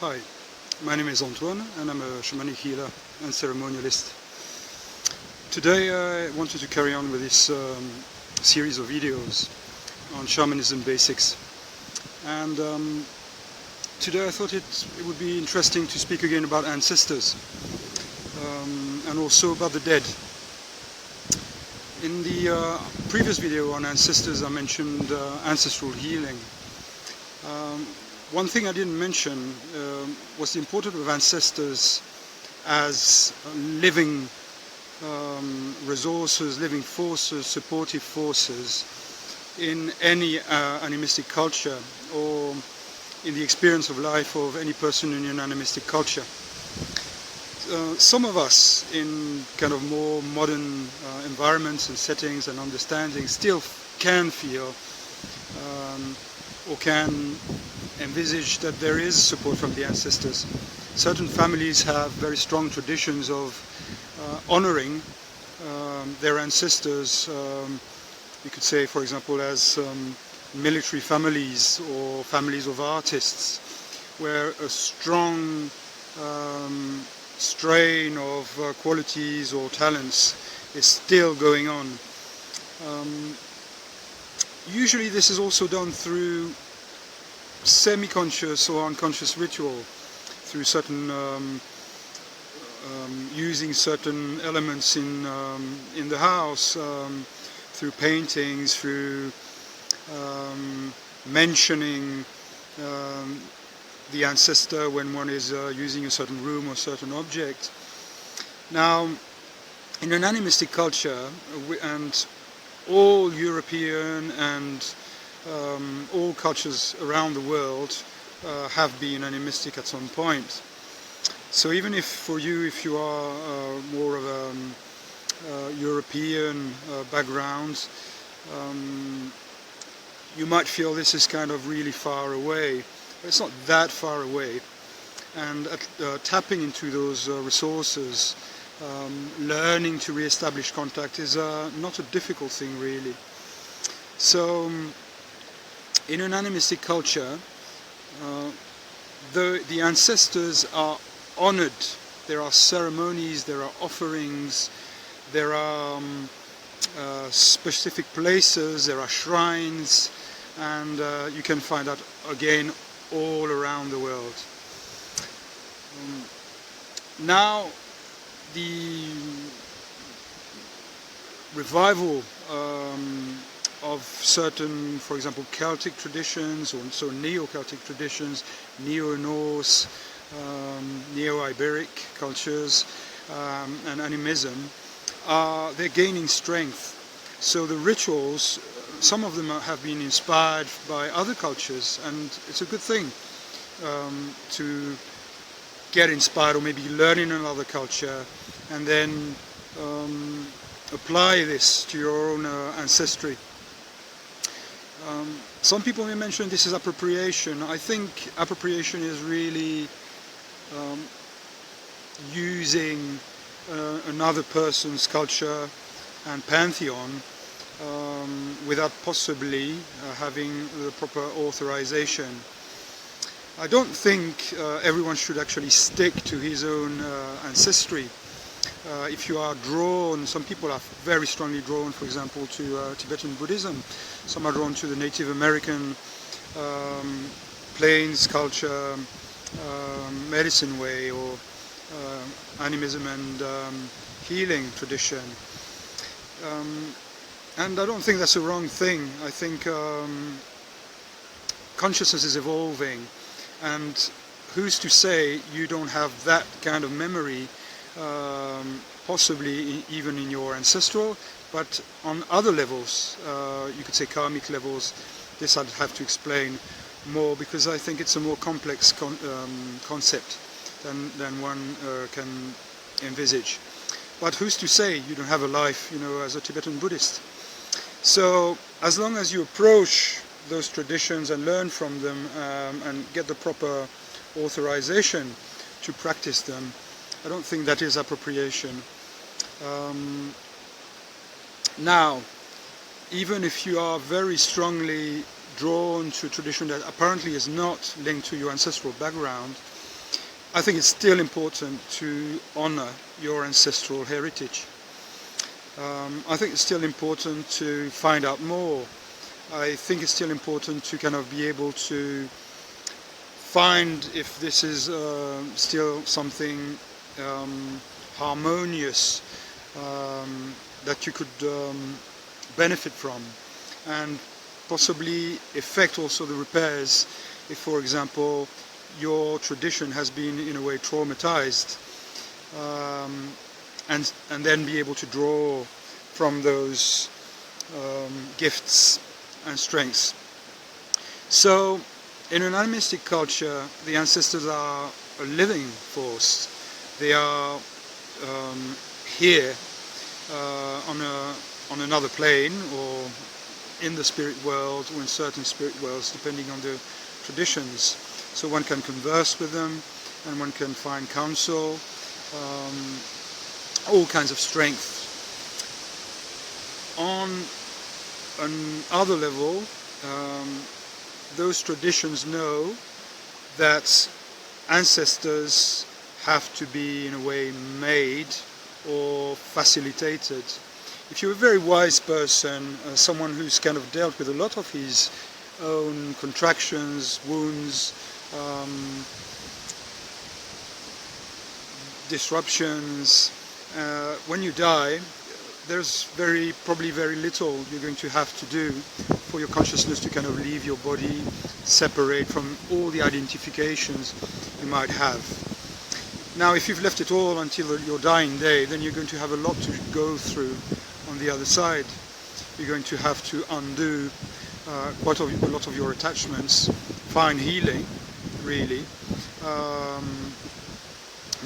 Hi, my name is Antoine and I'm a shamanic healer and ceremonialist. Today I wanted to carry on with this series of videos on shamanism basics, and today I thought it would be interesting to speak again about ancestors and also about the dead. In the previous video on ancestors I mentioned ancestral healing. One thing I didn't mention was the importance of ancestors as living resources, living forces, supportive forces in any animistic culture or in the experience of life of any person in an animistic culture. Some of us in kind of more modern environments and settings and understandings still can feel or can envisage that there is support from the ancestors. Certain families have very strong traditions of honoring their ancestors, you could say, for example, as military families or families of artists, where a strong strain of qualities or talents is still going on. Usually this is also done through semi-conscious or unconscious ritual, through certain using certain elements in the house, through paintings, through mentioning the ancestor when one is using a certain room or certain object. Now, in an animistic culture, and all European and all cultures around the world have been animistic at some point. So even if for you, if you are more of a European background, you might feel this is kind of really far away. But it's not that far away. And tapping into those resources, learning to re-establish contact is not a difficult thing, really. So in an animistic culture, the ancestors are honored. There are ceremonies, there are offerings, there are specific places, there are shrines, and you can find that again all around the world. Now, the revival of certain, for example, Celtic traditions, or so Neo-Celtic traditions, Neo-Norse, Neo-Iberic cultures, and animism, they're gaining strength. So the rituals, some of them have been inspired by other cultures, and it's a good thing to get inspired or maybe learn in another culture and then apply this to your own ancestry. Some people may mention this is appropriation. I think appropriation is really using another person's culture and pantheon without possibly having the proper authorization. I don't think everyone should actually stick to his own ancestry. If you are drawn, some people are very strongly drawn, for example, to Tibetan Buddhism. Some are drawn to the Native American plains culture, medicine way, or animism and healing tradition. And I don't think that's a wrong thing. I think consciousness is evolving, and who's to say you don't have that kind of memory, possibly even in your ancestral, but on other levels, you could say karmic levels. This I'd have to explain more, because I think it's a more complex concept than one can envisage. But who's to say you don't have a life, as a Tibetan Buddhist? So as long as you approach those traditions and learn from them and get the proper authorization to practice them, I don't think that is appropriation. Now, even if you are very strongly drawn to a tradition that apparently is not linked to your ancestral background, I think it's still important to honor your ancestral heritage. I think it's still important to find out more. I think it's still important to kind of be able to find if this is still something harmonious that you could benefit from, and possibly affect also the repairs if, for example, your tradition has been in a way traumatized, and then be able to draw from those gifts and strengths. So in an animistic culture, the ancestors are a living force. They are here on another plane, or in the spirit world, or in certain spirit worlds, depending on the traditions. So one can converse with them, and one can find counsel, all kinds of strength. On another level, those traditions know that ancestors have to be in a way made or facilitated. If you're a very wise person, someone who's kind of dealt with a lot of his own contractions, wounds, disruptions, when you die, there's probably very little you're going to have to do for your consciousness to kind of leave your body, separate from all the identifications you might have. Now, if you've left it all until your dying day, then you're going to have a lot to go through on the other side. You're going to have to undo quite a lot of your attachments, find healing, really.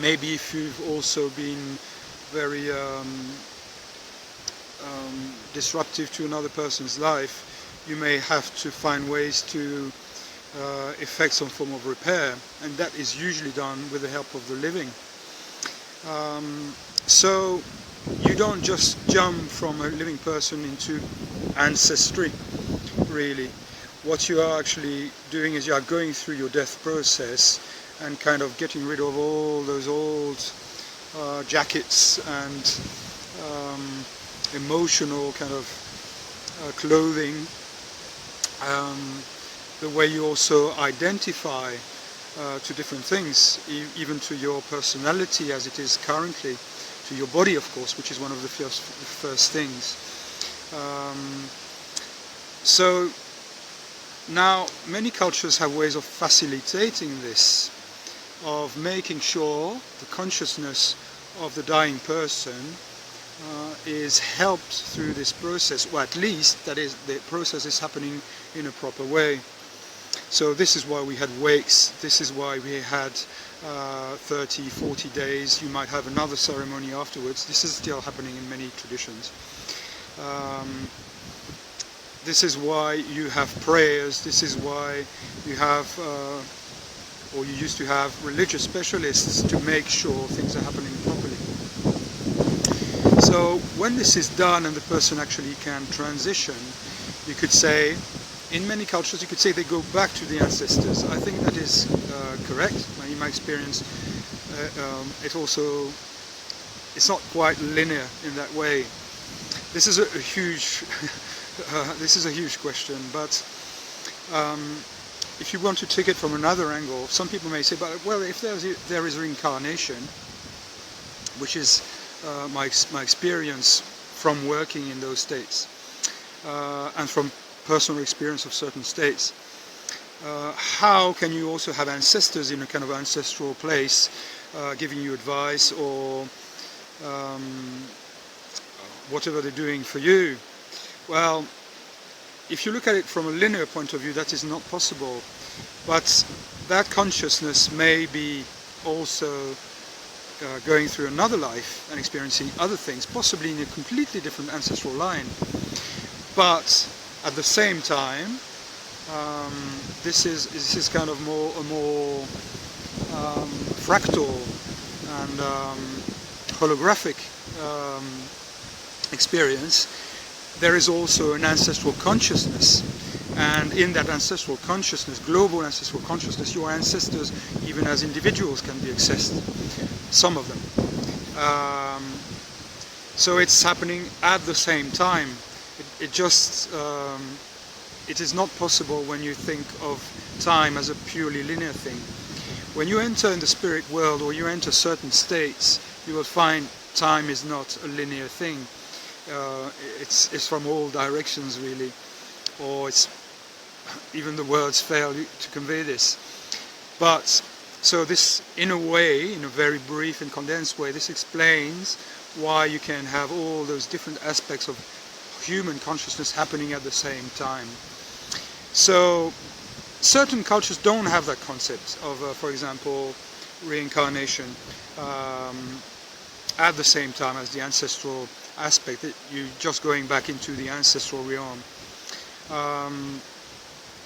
Maybe if you've also been very disruptive to another person's life, you may have to find ways to effect some form of repair, and that is usually done with the help of the living. So you don't just jump from a living person into ancestry, really. What you are actually doing is you are going through your death process and kind of getting rid of all those old jackets and emotional kind of clothing, the way you also identify to different things, even to your personality as it is currently, to your body, of course, which is one of the first things. So now many cultures have ways of facilitating this, of making sure the consciousness of the dying person is helped through this process, or at least that is the process is happening in a proper way. So this is why we had wakes, this is why we had 30, 40 days, you might have another ceremony afterwards. This is still happening in many traditions. This is why you have prayers, this is why you have, or you used to have, religious specialists to make sure things are happening properly. So when this is done and the person actually can transition, you could say, in many cultures, you could say they go back to the ancestors. I think that is correct. In my experience, it's not quite linear in that way. This is a huge, this is a huge question. But if you want to take it from another angle, some people may say, "But well, if there is reincarnation," which is my experience from working in those states and from personal experience of certain states. How can you also have ancestors in a kind of ancestral place giving you advice or whatever they're doing for you? Well, if you look at it from a linear point of view, that is not possible. But that consciousness may be also going through another life and experiencing other things, possibly in a completely different ancestral line. But at the same time, this is kind of a more fractal and holographic experience. There is also an ancestral consciousness And in that ancestral consciousness, global ancestral consciousness, your ancestors, even as individuals, can be accessed, some of them. So it's happening at the same time. It is not possible when you think of time as a purely linear thing. When you enter in the spirit world, or you enter certain states, you will find time is not a linear thing. It's from all directions, really, or it's even the words fail to convey this. But so this, in a way, in a very brief and condensed way, this explains why you can have all those different aspects of human consciousness happening at the same time. So certain cultures don't have that concept of, for example, reincarnation at the same time as the ancestral aspect, that you're just going back into the ancestral realm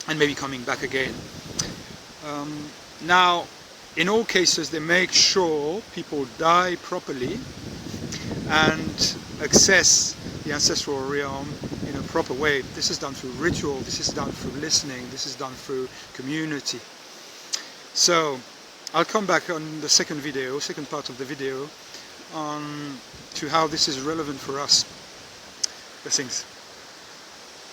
and maybe coming back again. Now, in all cases, they make sure people die properly and access the ancestral realm in a proper way. This is done through ritual, this is done through listening, this is done through community. So I'll come back on the second part of the video, to how this is relevant for us. Blessings.